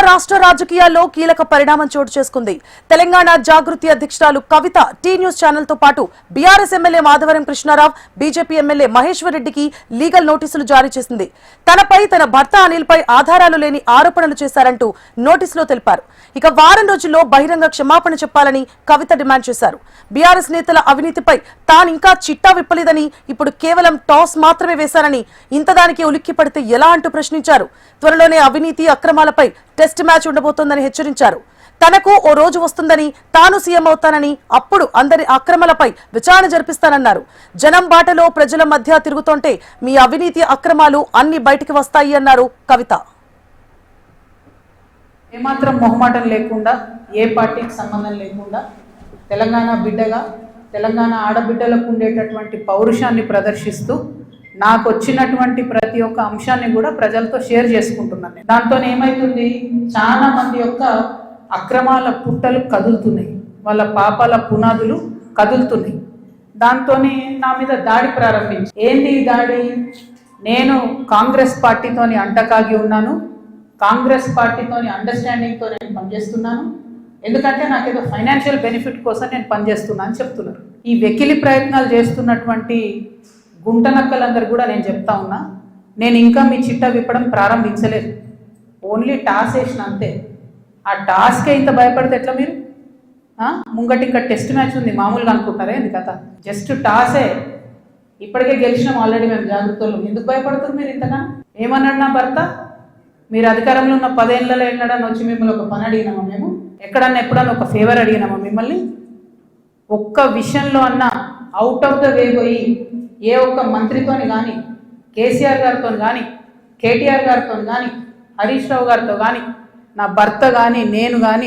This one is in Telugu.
రాష్ట్ర రాజకీయాల్లో కీలక పరిణామం చోటు చేసుకుంది. తెలంగాణ జాగృతి అధ్యక్షురాలు కవిత టీ న్యూస్ ఛానల్ తో పాటు BRS MLA Madhavaram Krishna Rao, BJP MLA Maheshwar రెడ్డికి లీగల్ నోటీసులు జారీ చేసింది. తనపై తన భర్త అనిల్ పై ఆధారాలు లేని ఆరోపణలు చేశారంటూ నోటీసులో తెలిపారు. ఇక వారం రోజుల్లో బహిరంగ క్షమాపణ చెప్పాలని కవిత డిమాండ్ చేశారు. బీఆర్ఎస్ నేతల అవినీతిపై తానింకా చిట్టా విప్పలేదని, ఇప్పుడు కేవలం టాస్ మాత్రమే వేశారని, ఇంతదానికి ఉలిక్కి పడితే ఎలా అంటూ ప్రశ్నించారు. త్వరలోనే అవినీతి అక్రమాలపై టెస్ట్ మ్యాచ్ ఉండబోతోందని హెచ్చరించారు. తనకు ఓ రోజు వస్తుందని, తాను సీఎం అవుతానని, అప్పుడు అందరి అక్రమాలపై విచారణ జరిపిస్తానన్నారు. జనం బాటలో ప్రజల మధ్య తిరుగుతుంటే మీ అవినీతి అక్రమాలు అన్ని బయటికి వస్తాయి అన్నారు కవిత. ఏమాత్రం మొహమాటం లేకుండా, ఏ పార్టీకి సంబంధం లేకుండా తెలంగాణ బిడ్డగా, తెలంగాణ ఆడబిడ్డలకు ఉండేటటువంటి పౌరుషాన్ని ప్రదర్శిస్తూ నాకు వచ్చినటువంటి ప్రతి ఒక్క అంశాన్ని కూడా ప్రజలతో షేర్ చేసుకుంటున్నాను. దాంతో ఏమవుతుంది, చాలా మంది యొక్క అక్రమాల పుట్టలు కదులుతున్నాయి, వాళ్ళ పాపాల పునాదులు కదులుతున్నాయి. దాంతో నా మీద దాడి ప్రారంభించి, ఏంది దాడి? నేను కాంగ్రెస్ పార్టీతోని అంటకాగి ఉన్నాను, కాంగ్రెస్ పార్టీతోని అండర్స్టాండింగ్తో నేను పనిచేస్తున్నాను, ఎందుకంటే నాకేదో ఫైనాన్షియల్ బెనిఫిట్ కోసం నేను పనిచేస్తున్నా అని చెప్తున్నారు. ఈ వెకిలి ప్రయత్నాలు చేస్తున్నటువంటి గుంటనక్కలందరూ కూడా నేను చెప్తా ఉన్నా, నేను ఇంకా మీ చిట్టా విప్పడం ప్రారంభించలేదు, ఓన్లీ టాస్ వేసిన అంతే. ఆ టాస్కే ఇంత భయపడితే ఎట్లా మీరు? ముంగటి ఇంకా టెస్ట్ మ్యాచ్ ఉంది, మామూలుగా అనుకుంటారే ఇది కథ, జస్ట్ టాసే. ఇప్పటికే గెలిచినాం ఆల్రెడీ మేము జాగ్రత్తలు, ఎందుకు భయపడుతున్నారు మీరు ఇంతగా? ఏమన్నాడు నా భర్త? మీరు అధికారంలో ఉన్న 10 ఏళ్ళలో ఎన్నడని వచ్చి మిమ్మల్ని ఒక పని అడిగినామా? మేము ఎక్కడన్నా ఎప్పుడన్నా ఒక ఫేవర్ అడిగినామా మిమ్మల్ని? ఒక్క విషయంలో అన్నా అవుట్ ఆఫ్ ద వే పోయి ఏ ఒక్క మంత్రితోని కానీ, కేసీఆర్ గారితో కానీ, కేటీఆర్ గారితో కానీ, హరీష్ రావు గారితో కానీ, నా భర్త కానీ, నేను కానీ